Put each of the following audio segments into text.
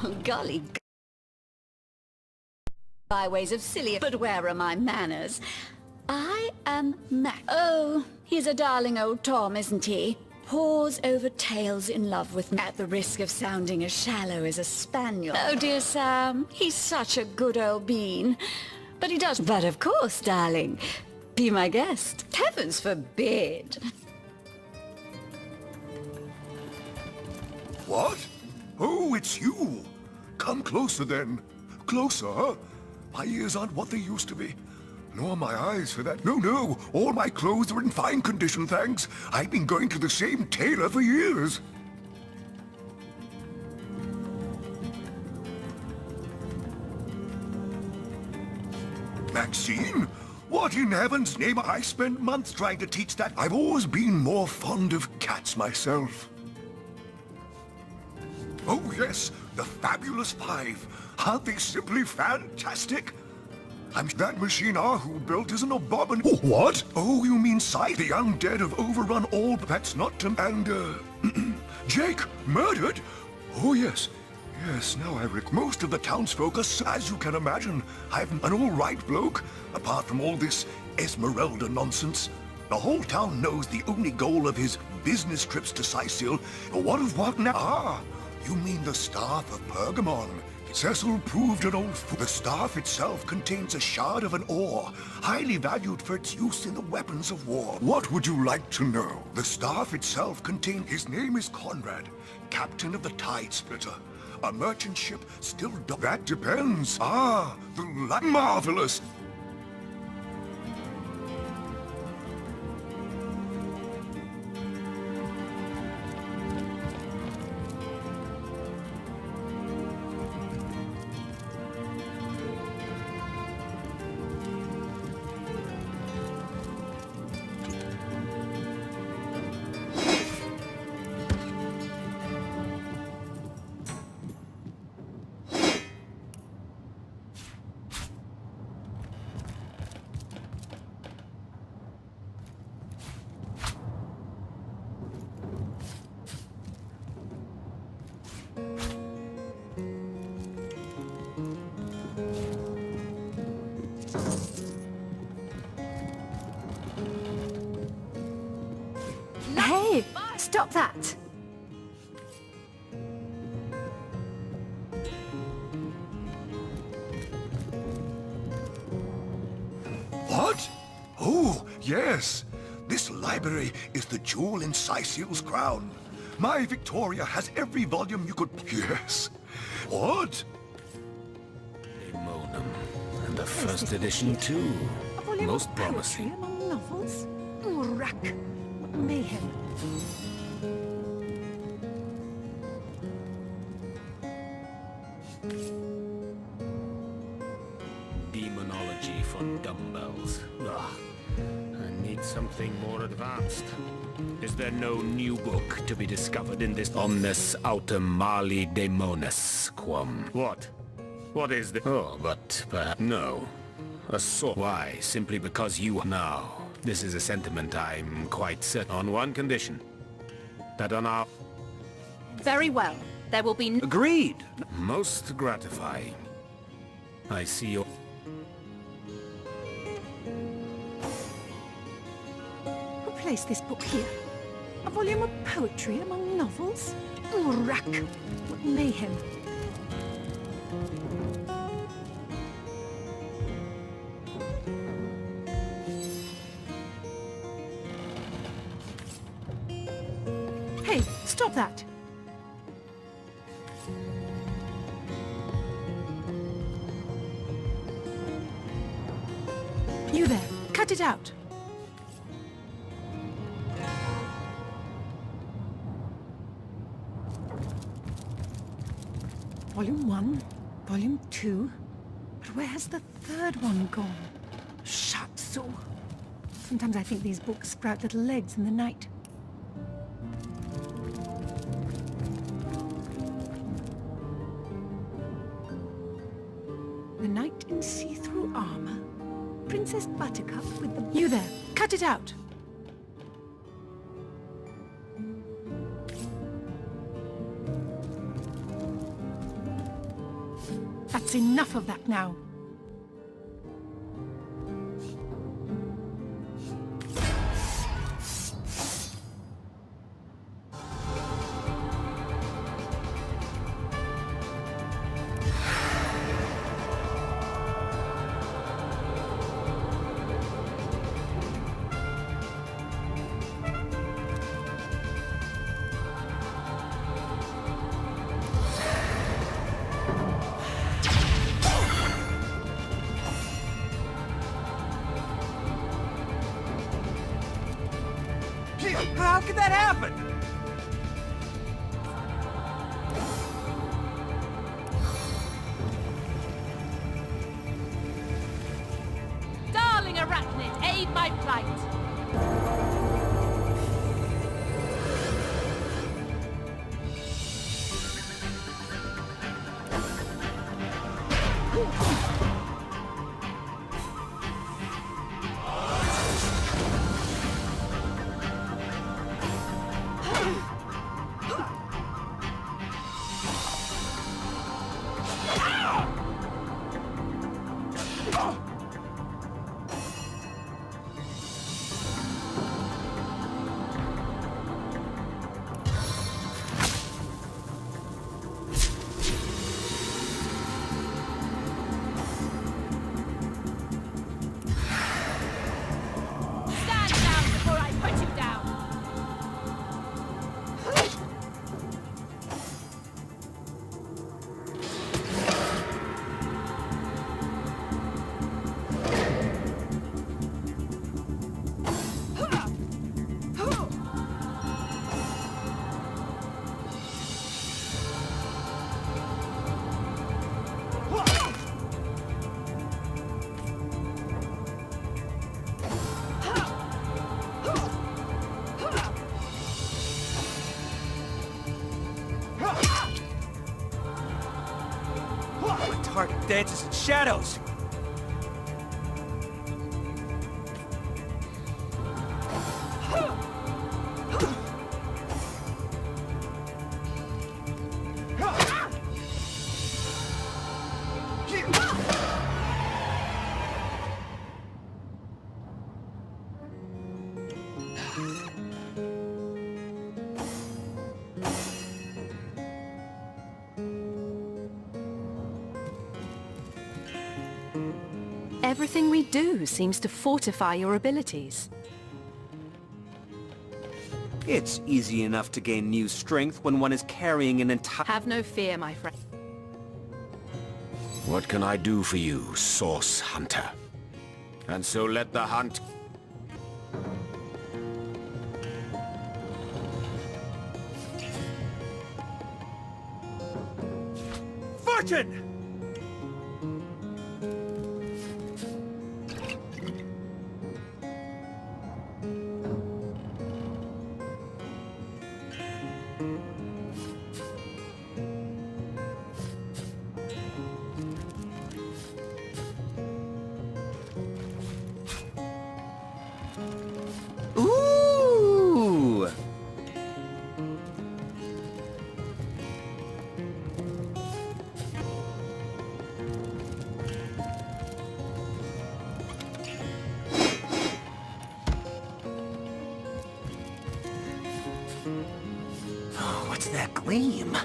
Oh, golly. Byways of silly, but where are my manners? I am Mac. Oh, he's a darling old Tom, isn't he? Paws over tails in love with me, at the risk of sounding as shallow as a spaniel. Oh, dear Sam, he's such a good old bean. But he does. But of course, darling. Be my guest. Heavens forbid. What? Oh, it's you. Come closer then. Closer? My ears aren't what they used to be. Nor my eyes, for that. No. All my clothes are in fine condition, thanks. I've been going to the same tailor for years. Maxine? What in heaven's name? I spent months trying to teach that. I've always been more fond of cats myself. Oh yes, the Fabulous Five. Aren't they simply fantastic? That machine Ahu built is an abomin— Oh, what? Oh, you mean Scythe, the undead have overrun all— That's not to— And, Jake, murdered? Oh, yes. Yes, now I most of the townsfolk are, as you can imagine, I'm an all-right bloke, apart from all this Esmeralda nonsense. The whole town knows the only goal of his business trips to Sicil. What now? Ah, you mean the Staff of Pergamon. Cecil proved an old fool. The staff itself contains a shard of an ore, highly valued for its use in the weapons of war. What would you like to know? The staff itself contains— His name is Conrad, captain of the Tide Splitter. A merchant ship still— That depends. Ah, marvelous. Hey, stop that! What? Oh, yes. This library is the jewel in Sicil's crown. My Victoria has every volume you could— Yes. What? Monum. And the first edition, too. Most promising. Among novels? Rack. Mayhem. Demonology for dumbbells. Ugh. I need something more advanced. Is there no new book to be discovered in this Omnes Autem Mali Daemonis quam? What? What is the— Oh, but perhaps— No. A sword. Why? Simply because you— Now. This is a sentiment I'm quite certain— On one condition. That on our— Very well. There will be Agreed! Most gratifying. I see your— Who placed this book here? A volume of poetry among novels? Rack. Mayhem. Hey, stop that! You there, cut it out! Volume 1, Volume 2, but where has the third one gone? Shatsu! Sometimes I think these books sprout little legs in the night. The knight in see-through armor. Princess Buttercup with the— You there! Cut it out! That's enough of that now. How could that happen? Darling arachnid, aid my plight! My target dances in shadows. Everything we do seems to fortify your abilities. It's easy enough to gain new strength when one is carrying an entire... Have no fear, my friend. What can I do for you, Source Hunter? And so let the hunt... Fortune! Ooh! Oh, what's that gleam?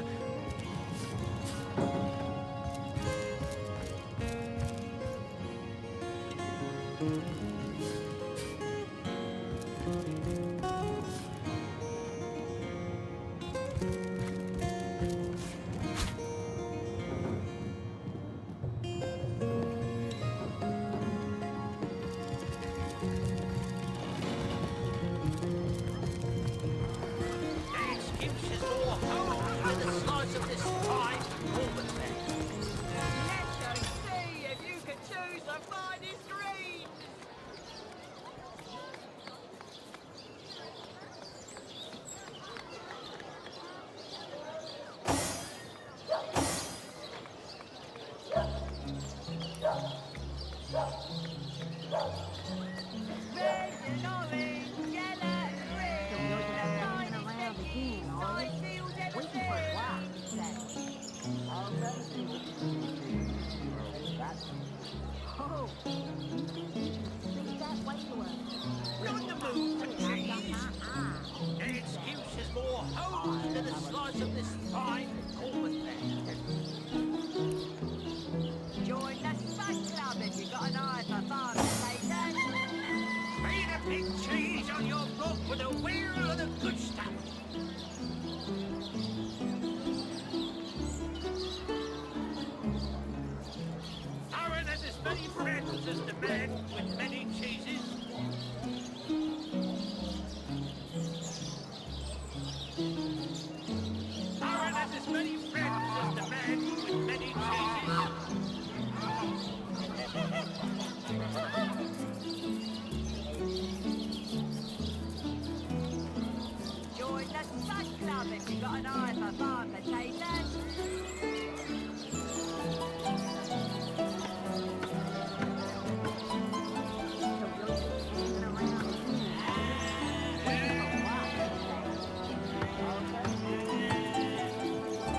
On the move for cheese. An excuse is more home than a slice of this fine Cornwall fare. Join the Spud Club if you got an eye for farm potatoes. Made a big cheese on your block with a wheel of the good stuff. Aaron has as many friends as the man with many cheeses. Aaron has as many friends as the man with many cheeses. Join the Spud Club if you got an eye for farm potatoes.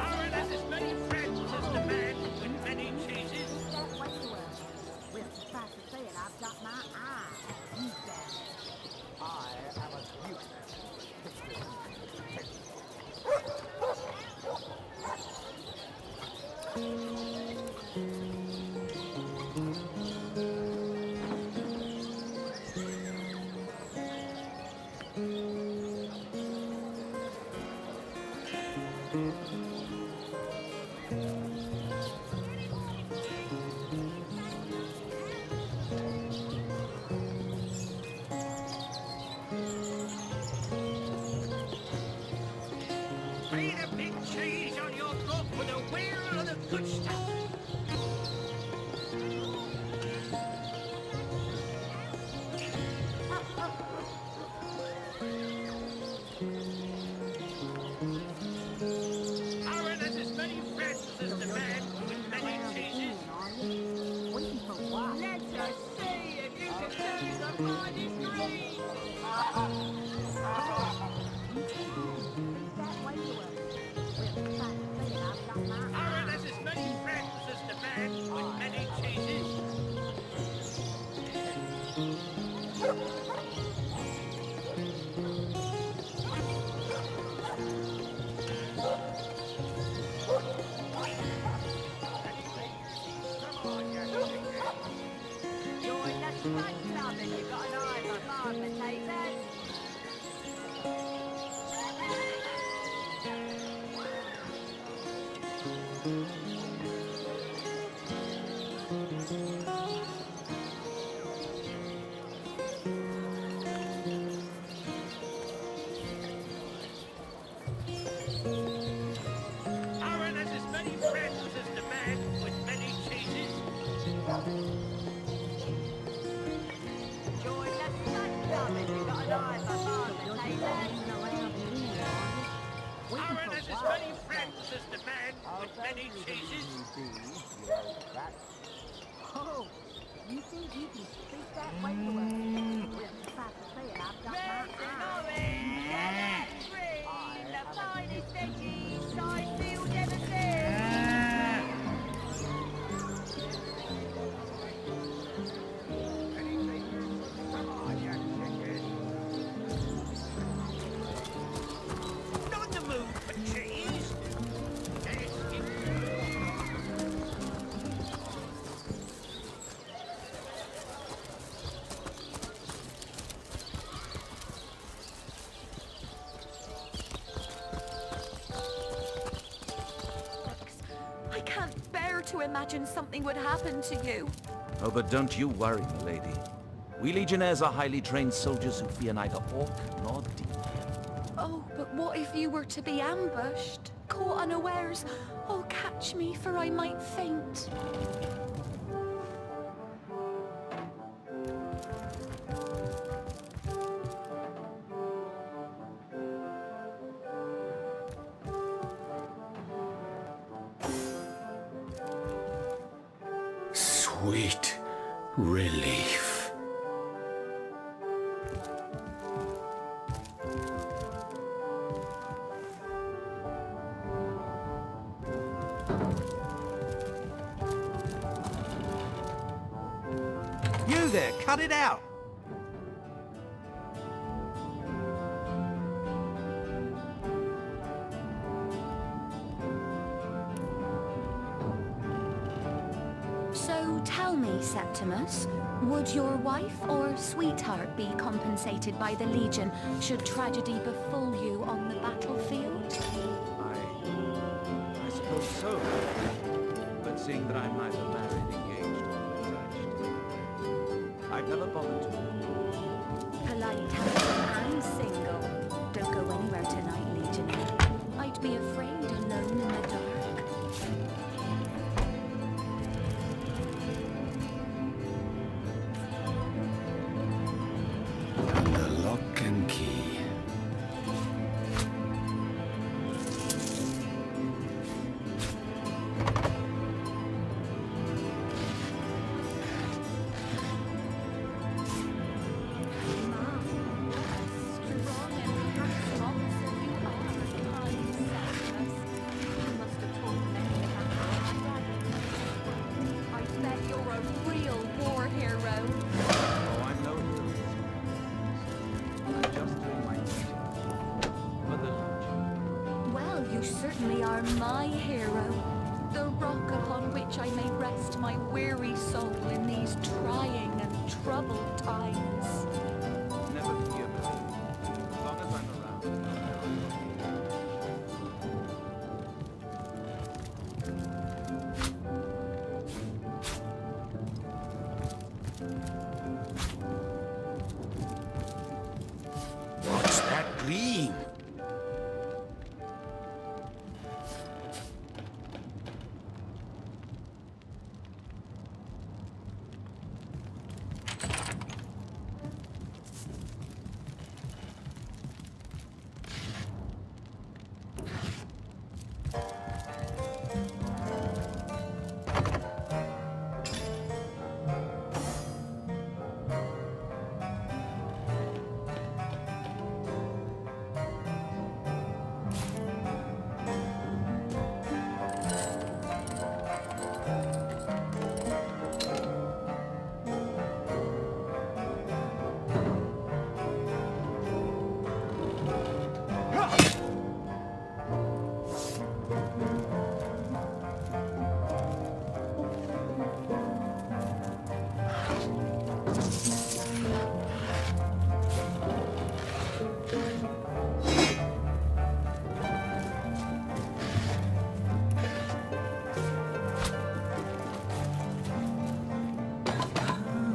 Aaron has as many friends as the man with many cheeses. We're fast to say it, I've got my eye. Made a big cheese on your block with a wheel of the good stuff. Aaron has as many friends as the man with many cheeses. Let us see if you can do the finest green. Aaron has as many friends as the man with many cheeses. Join the Spud Club if you got an eye for farm potatoes. Aaron has as many friends as the man with many cheeses. Join the Spud Club if you got an eye for farm potatoes. Aaron has as many friends as the man with many cheeses. Oh, you think you can speak that way to us? We're fast to say it, I've got my eye. The finest veggies Sidefield's ever seen. On the move for cheese. An excuse. I can't bear to imagine something would happen to you. Oh, but don't you worry, milady. We Legionnaires are highly trained soldiers who fear neither orc nor demon. Oh, but what if you were to be ambushed? Caught unawares? Oh, catch me, for I might faint. Sweet relief. You there, cut it out! So tell me, Septimus, would your wife or sweetheart be compensated by the Legion should tragedy befall you on the battlefield? I suppose so. But seeing that I'm neither married, engaged, or attached, I've never bothered to. Polite, handsome, and single. Don't go anywhere tonight, Legionnaire. I'd be afraid alone in the dark. The lock and key. Certainly are my hero, the rock upon which I may rest my weary soul in these trying and troubled times. Never fear, Billy. As long as I'm around. What's that gleam?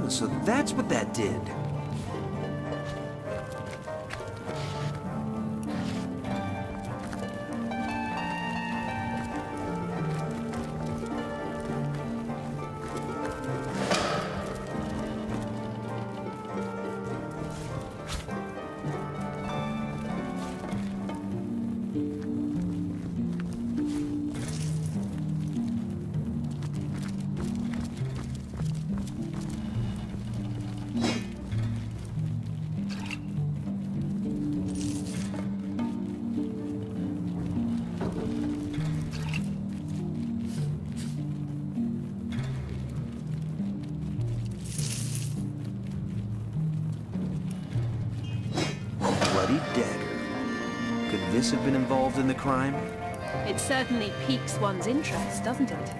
So that's what that did. Bloody dagger. Could this have been involved in the crime? It certainly piques one's interest, doesn't it?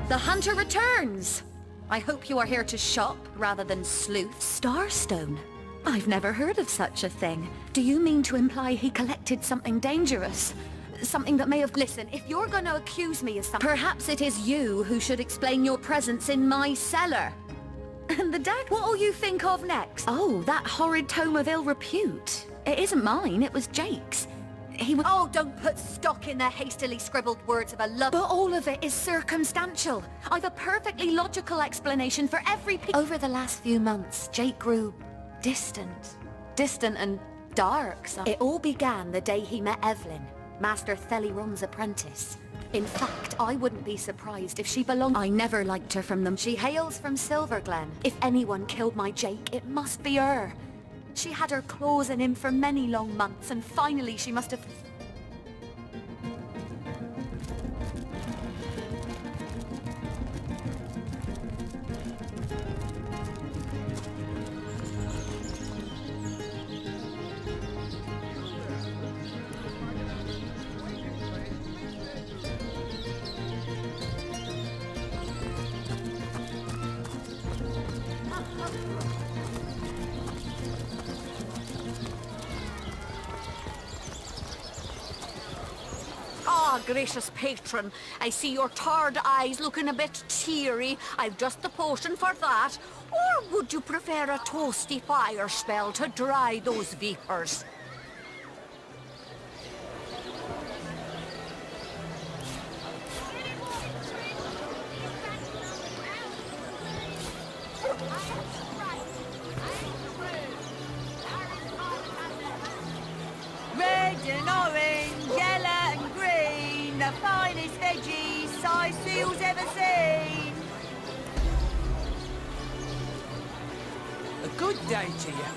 The hunter returns! I hope you are here to shop rather than sleuth. Starstone? I've never heard of such a thing. Do you mean to imply he collected something dangerous? Something that may have... Listen, if you're gonna accuse me of something... Perhaps it is you who should explain your presence in my cellar. And the dagger? What'll you think of next? Oh, that horrid tome of ill repute. It isn't mine, it was Jake's. He was... Oh, don't put stock in the hastily scribbled words of a love... But all of it is circumstantial. I've a perfectly logical explanation for every... Over the last few months, Jake grew distant. Distant and dark. It all began the day he met Evelyn, Master Theliron's apprentice. In fact, I wouldn't be surprised if she belonged... I never liked her from them. She hails from Silverglen. If anyone killed my Jake, it must be her. She had her claws in him for many long months, and finally she must have... Ah, gracious patron, I see your tired eyes looking a bit teary. I've just the potion for that. Or would you prefer a toasty fire spell to dry those vapors? Red and orange, yellow and green, the finest veggies size seals ever seen. A good day to you.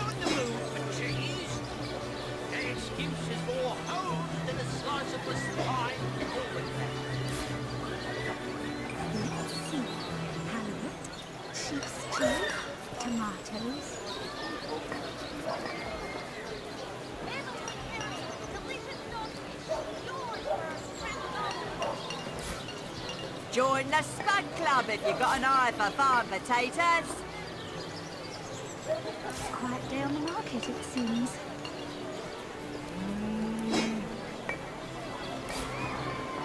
On the move for cheese. An excuse is more home than a slice of the spine. Let's see. Halibut, sheep's cheese, tomatoes. Join the Spud Club if you've got an eye for farm potatoes. Quiet day on the market, it seems.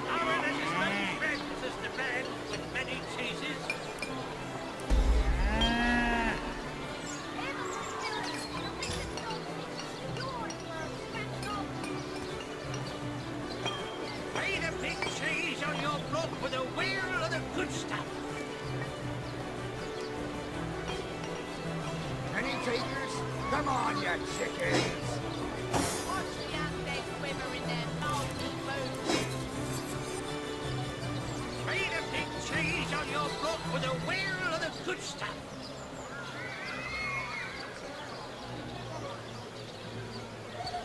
Aaron and his many friends as the man with many cheeses. Pay the big cheese on your block with a wheel of the good stuff. Any takers? Come on, you chickens! Watch the undead quiver in their moldy boots. Pay the big cheese on your block with a wheel of the good stuff.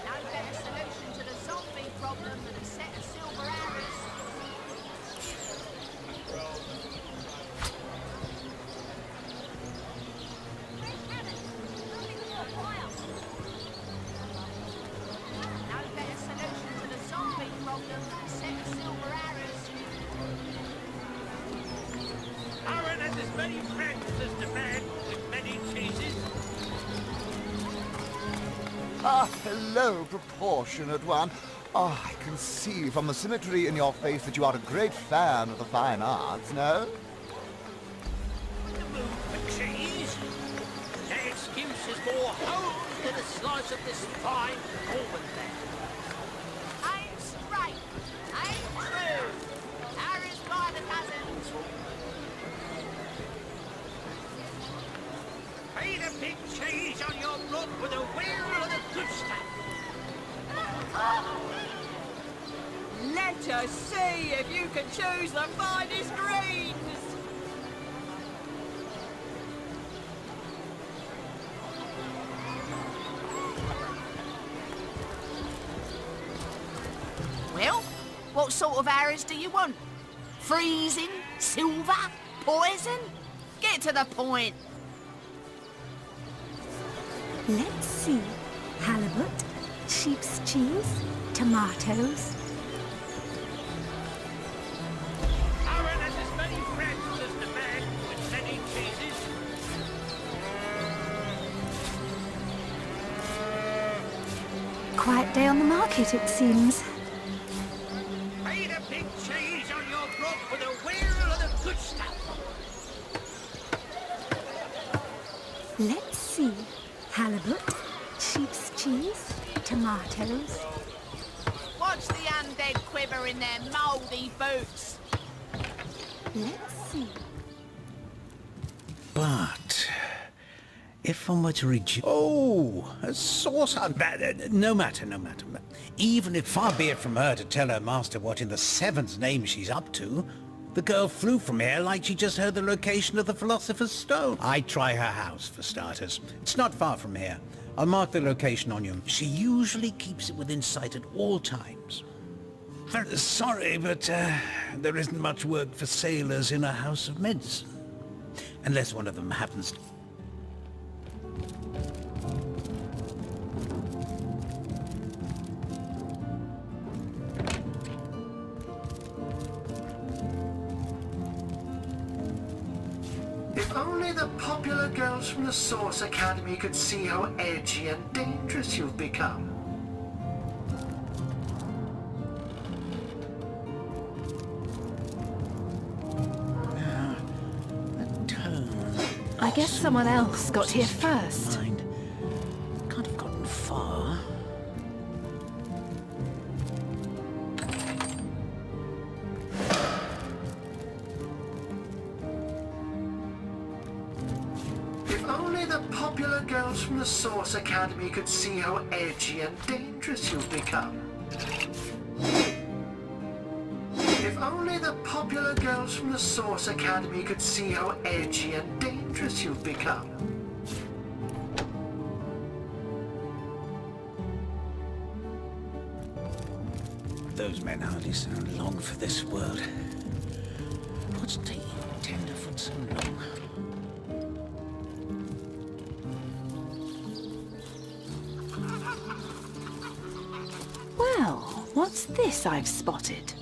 No better solution to the zombie problem than a set of silver arrows. No better solution to the zombie problem than a set of silver arrows. Aaron has as many friends as the man with many cheeses. Ah, hello, proportionate one. Ah, I can see from the symmetry in your face that you are a great fan of the fine arts, no? The move for cheese. An excuse is more home than a slice of this fine Auburn there. Ain't straight, ain't true. Arrows by the dozens. Pay the big cheese on your block with a wheel of the good stuff. Let us see if you can choose the finest greens. Well, what sort of arrows do you want? Freezing? Silver? Poison? Get to the point. Let's see. halibut, sheep's cheese, tomatoes. Aaron has as many friends as the man with many cheeses. Quiet day on the market, it seems. Made a big cheese on your block with a wheel of the good stuff. Let's see. Halibut, sheep's cheese, tomatoes. Watch the undead quiver in their mouldy boots. Let's see. But if one were to reach... Oh, a sauce on... No matter, no matter. Even if far be it from her to tell her master what in the seven's name she's up to, the girl flew from here like she just heard the location of the Philosopher's Stone. I'd try her house, for starters. It's not far from here. I'll mark the location on you. She usually keeps it within sight at all times. Very sorry, but there isn't much work for sailors in a house of medicine. Unless one of them happens to... If only the popular girls from the Source Academy could see how edgy and dangerous you've become. I guess someone else got here first. Mind. Can't have gotten far. If only the popular girls from the Source Academy could see how edgy and dangerous you've become. If only the popular girls from the Source Academy could see how edgy and dangerous you've become. Those men hardly sound long for this world. What's taking Tenderfoot so long? Well, what's this I've spotted?